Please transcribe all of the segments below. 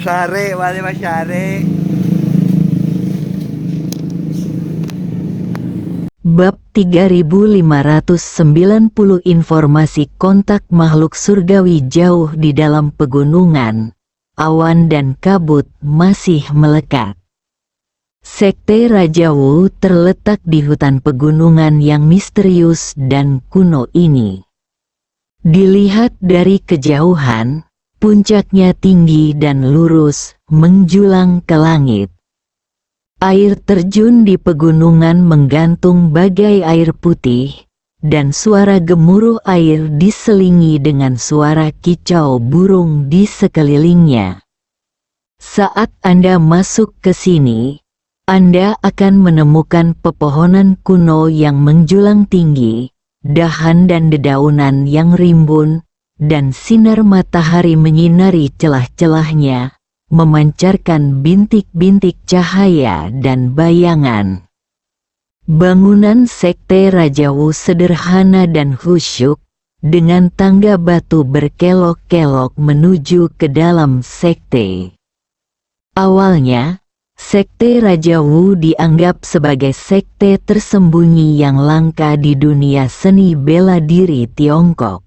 Sare, wali Mas Sare. Bab 3590 Informasi kontak makhluk surgawi jauh di dalam pegunungan, awan dan kabut masih melekat. Sekte Raja Wu terletak di hutan pegunungan yang misterius dan kuno ini. Dilihat dari kejauhan, puncaknya tinggi dan lurus, menjulang ke langit. Air terjun di pegunungan menggantung bagai air putih, dan suara gemuruh air diselingi dengan suara kicau burung di sekelilingnya. Saat Anda masuk ke sini, Anda akan menemukan pepohonan kuno yang menjulang tinggi, dahan dan dedaunan yang rimbun, dan sinar matahari menyinari celah-celahnya, memancarkan bintik-bintik cahaya dan bayangan. Bangunan sekte Raja Wu sederhana dan khusyuk, dengan tangga batu berkelok-kelok menuju ke dalam sekte. Awalnya, sekte Raja Wu dianggap sebagai sekte tersembunyi yang langka di dunia seni bela diri Tiongkok.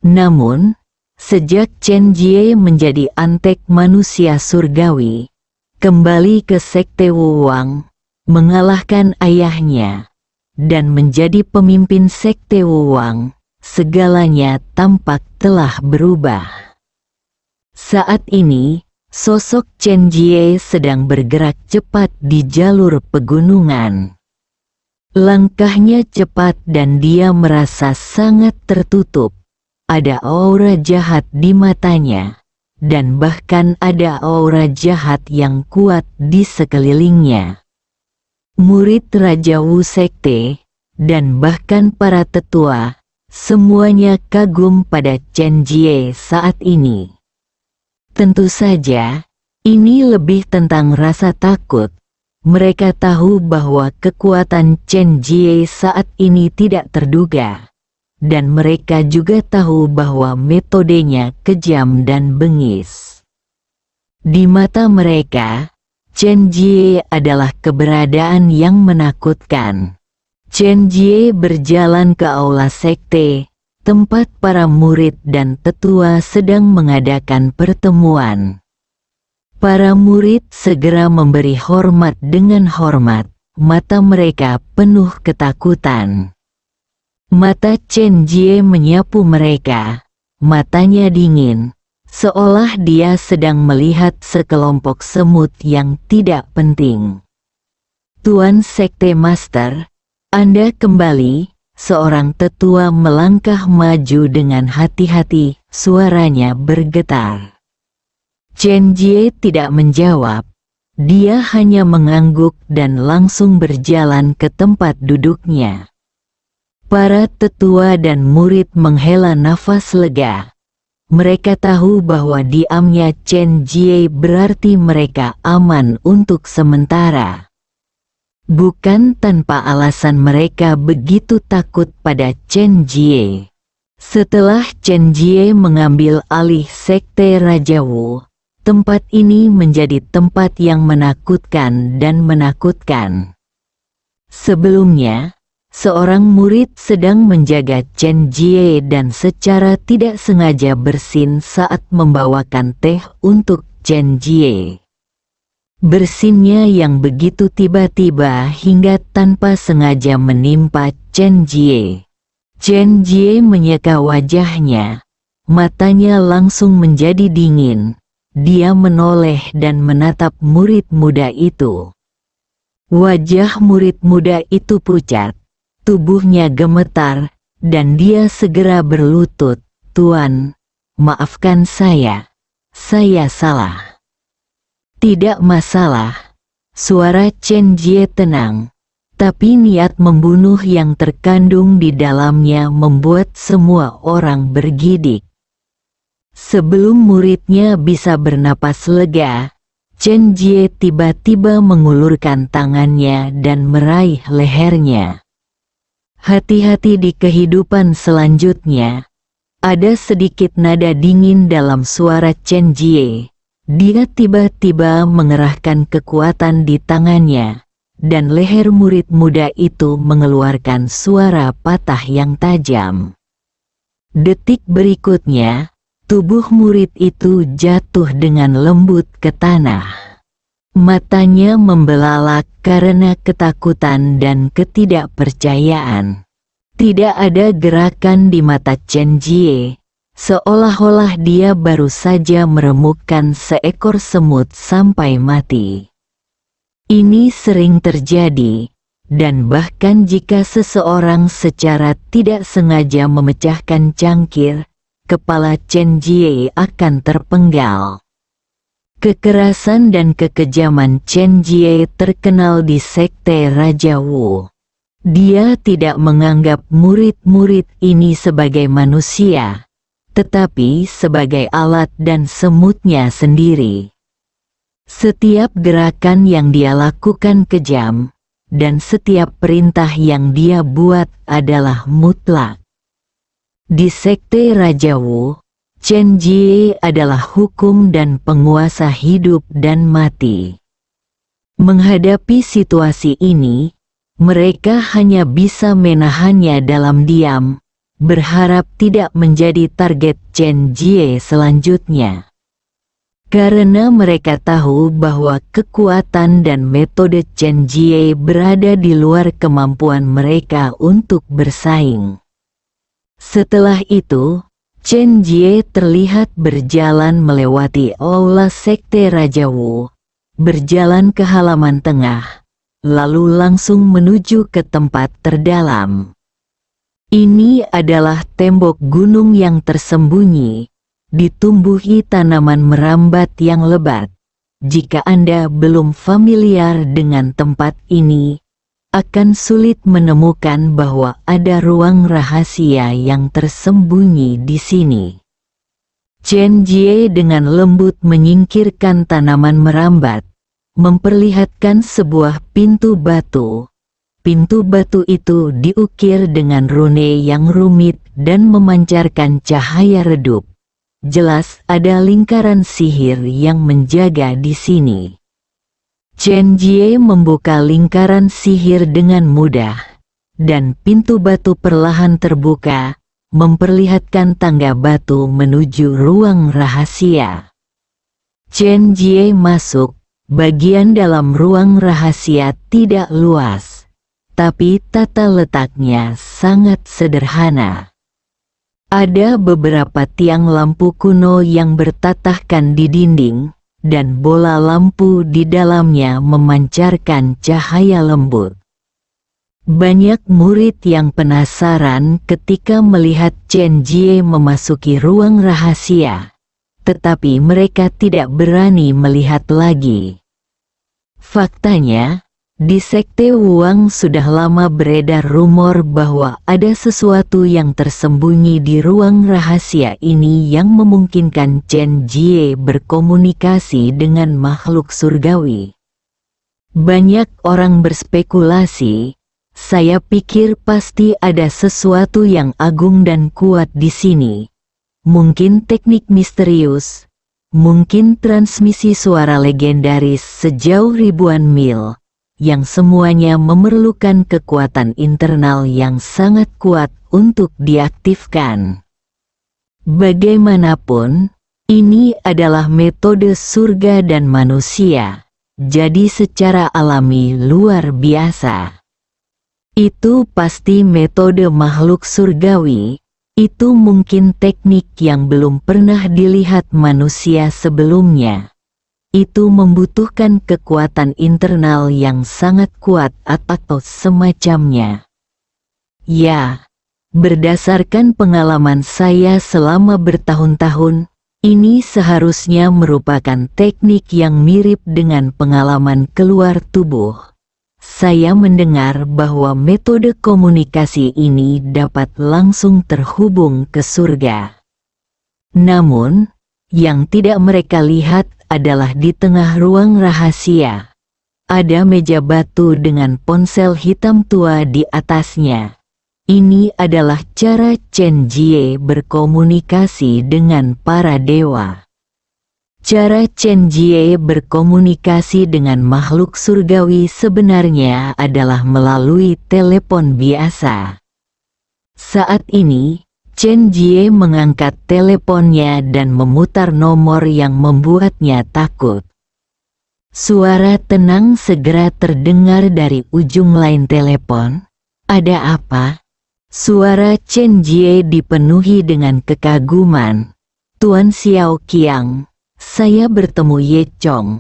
Namun, sejak Chen Jie menjadi antek manusia surgawi, kembali ke sekte Wu Wang, mengalahkan ayahnya, dan menjadi pemimpin sekte Wu Wang, segalanya tampak telah berubah. Saat ini, sosok Chen Jie sedang bergerak cepat di jalur pegunungan. Langkahnya cepat dan dia merasa sangat tertutup. Ada aura jahat di matanya, dan bahkan ada aura jahat yang kuat di sekelilingnya. Murid Raja Wu Sekte, dan bahkan para tetua, semuanya kagum pada Chen Jie saat ini. Tentu saja, ini lebih tentang rasa takut. Mereka tahu bahwa kekuatan Chen Jie saat ini tidak terduga. Dan mereka juga tahu bahwa metodenya kejam dan bengis. Di mata mereka, Chen Jie adalah keberadaan yang menakutkan. Chen Jie berjalan ke aula sekte, tempat para murid dan tetua sedang mengadakan pertemuan. Para murid segera memberi hormat dengan hormat, mata mereka penuh ketakutan. Mata Chen Jie menyapu mereka, matanya dingin, seolah dia sedang melihat sekelompok semut yang tidak penting. Tuan Sekte Master, Anda kembali, seorang tetua melangkah maju dengan hati-hati, suaranya bergetar. Chen Jie tidak menjawab, dia hanya mengangguk dan langsung berjalan ke tempat duduknya. Para tetua dan murid menghela nafas lega. Mereka tahu bahwa diamnya Chen Jie berarti mereka aman untuk sementara. Bukan tanpa alasan mereka begitu takut pada Chen Jie. Setelah Chen Jie mengambil alih sekte Raja Wu, tempat ini menjadi tempat yang menakutkan dan menakutkan. Sebelumnya, seorang murid sedang menjaga Chen Jie dan secara tidak sengaja bersin saat membawakan teh untuk Chen Jie. Bersinnya yang begitu tiba-tiba hingga tanpa sengaja menimpa Chen Jie. Chen Jie menyeka wajahnya, matanya langsung menjadi dingin. Dia menoleh dan menatap murid muda itu. Wajah murid muda itu pucat. Tubuhnya gemetar, dan dia segera berlutut, "Tuan, maafkan saya salah." "Tidak masalah." Suara Chen Jie tenang, tapi niat membunuh yang terkandung di dalamnya membuat semua orang bergidik. Sebelum muridnya bisa bernapas lega, Chen Jie tiba-tiba mengulurkan tangannya dan meraih lehernya. Hati-hati di kehidupan selanjutnya. Ada sedikit nada dingin dalam suara Chen Jie. Dia tiba-tiba mengerahkan kekuatan di tangannya, dan leher murid muda itu mengeluarkan suara patah yang tajam. Detik berikutnya, tubuh murid itu jatuh dengan lembut ke tanah. Matanya membelalak karena ketakutan dan ketidakpercayaan. Tidak ada gerakan di mata Chen Jie, seolah-olah dia baru saja meremukkan seekor semut sampai mati. Ini sering terjadi, dan bahkan jika seseorang secara tidak sengaja memecahkan cangkir, kepala Chen Jie akan terpenggal. Kekerasan dan kekejaman Chen Jie terkenal di sekte Raja Wu. Dia tidak menganggap murid-murid ini sebagai manusia, tetapi sebagai alat dan semutnya sendiri. Setiap gerakan yang dia lakukan kejam, dan setiap perintah yang dia buat adalah mutlak. Di sekte Raja Wu, Chen Jie adalah hukum dan penguasa hidup dan mati. Menghadapi situasi ini, mereka hanya bisa menahannya dalam diam, berharap tidak menjadi target Chen Jie selanjutnya. Karena mereka tahu bahwa kekuatan dan metode Chen Jie berada di luar kemampuan mereka untuk bersaing. Setelah itu, Chen Jie terlihat berjalan melewati aula sekte Raja Wu, berjalan ke halaman tengah, lalu langsung menuju ke tempat terdalam. Ini adalah tembok gunung yang tersembunyi, ditumbuhi tanaman merambat yang lebat. Jika Anda belum familiar dengan tempat ini, akan sulit menemukan bahwa ada ruang rahasia yang tersembunyi di sini. Chen Jie dengan lembut menyingkirkan tanaman merambat, memperlihatkan sebuah pintu batu. Pintu batu itu diukir dengan rune yang rumit dan memancarkan cahaya redup. Jelas ada lingkaran sihir yang menjaga di sini. Chen Jie membuka lingkaran sihir dengan mudah, dan pintu batu perlahan terbuka, memperlihatkan tangga batu menuju ruang rahasia. Chen Jie masuk. Bagian dalam ruang rahasia tidak luas, tapi tata letaknya sangat sederhana. Ada beberapa tiang lampu kuno yang bertatahkan di dinding, dan bola lampu di dalamnya memancarkan cahaya lembut. Banyak murid yang penasaran ketika melihat Chen Jie memasuki ruang rahasia, tetapi mereka tidak berani melihat lagi. Faktanya, di sekte Wuang sudah lama beredar rumor bahwa ada sesuatu yang tersembunyi di ruang rahasia ini yang memungkinkan Chen Jie berkomunikasi dengan makhluk surgawi. Banyak orang berspekulasi, saya pikir pasti ada sesuatu yang agung dan kuat di sini. Mungkin teknik misterius, mungkin transmisi suara legendaris sejauh ribuan mil, yang semuanya memerlukan kekuatan internal yang sangat kuat untuk diaktifkan. Bagaimanapun, ini adalah metode surga dan manusia, jadi secara alami luar biasa. Itu pasti metode makhluk surgawi. Itu mungkin teknik yang belum pernah dilihat manusia sebelumnya. Itu membutuhkan kekuatan internal yang sangat kuat atau semacamnya. Ya, berdasarkan pengalaman saya selama bertahun-tahun, ini seharusnya merupakan teknik yang mirip dengan pengalaman keluar tubuh. Saya mendengar bahwa metode komunikasi ini dapat langsung terhubung ke surga. Namun, yang tidak mereka lihat adalah di tengah ruang rahasia. Ada meja batu dengan ponsel hitam tua di atasnya. Ini adalah cara Chen Jie berkomunikasi dengan para dewa. Cara Chen Jie berkomunikasi dengan makhluk surgawi sebenarnya adalah melalui telepon biasa. Saat ini, Chen Jie mengangkat teleponnya dan memutar nomor yang membuatnya takut. Suara tenang segera terdengar dari ujung lain telepon. "Ada apa?" Suara Chen Jie dipenuhi dengan kekaguman. "Tuan Xiao Qiang, saya bertemu Ye Chong.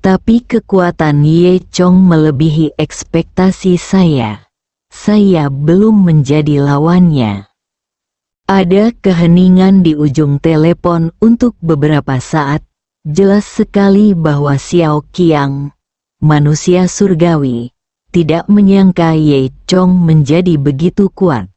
Tapi kekuatan Ye Chong melebihi ekspektasi saya. Saya belum menjadi lawannya." Ada keheningan di ujung telepon untuk beberapa saat. Jelas sekali bahwa Xiao Qiang, manusia surgawi, tidak menyangka Ye Chong menjadi begitu kuat.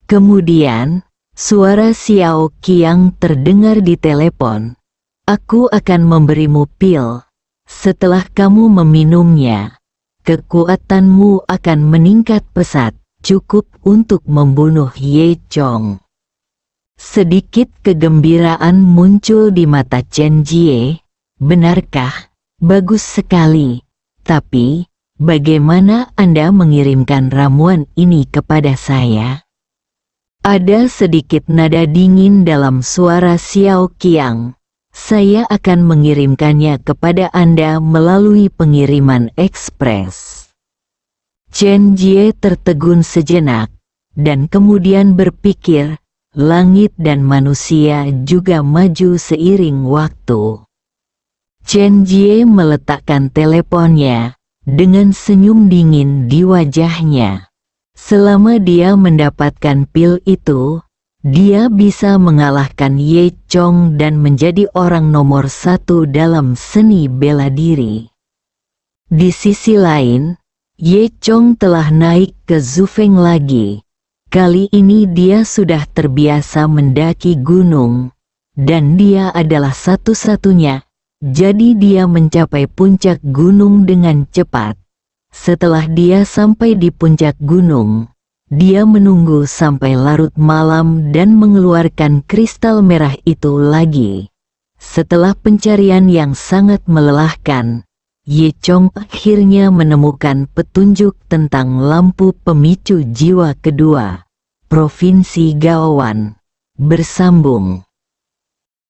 Kemudian, suara Xiao Qiang terdengar di telepon. "Aku akan memberimu pil. Setelah kamu meminumnya, kekuatanmu akan meningkat pesat, cukup untuk membunuh Ye Chong." Sedikit kegembiraan muncul di mata Chen Jie. "Benarkah? Bagus sekali. Tapi, bagaimana Anda mengirimkan ramuan ini kepada saya?" Ada sedikit nada dingin dalam suara Xiao Qiang. "Saya akan mengirimkannya kepada Anda melalui pengiriman ekspres." Chen Jie tertegun sejenak, dan kemudian berpikir, langit dan manusia juga maju seiring waktu. Chen Jie meletakkan teleponnya, dengan senyum dingin di wajahnya. Selama dia mendapatkan pil itu, dia bisa mengalahkan Ye Chong dan menjadi orang nomor 1 dalam seni bela diri. Di sisi lain, Ye Chong telah naik ke Zufeng lagi. Kali ini dia sudah terbiasa mendaki gunung, dan dia adalah satu-satunya, jadi dia mencapai puncak gunung dengan cepat. Setelah dia sampai di puncak gunung, dia menunggu sampai larut malam dan mengeluarkan kristal merah itu lagi. Setelah pencarian yang sangat melelahkan, Ye Chong akhirnya menemukan petunjuk tentang lampu pemicu jiwa kedua. Provinsi Gaowan. Bersambung.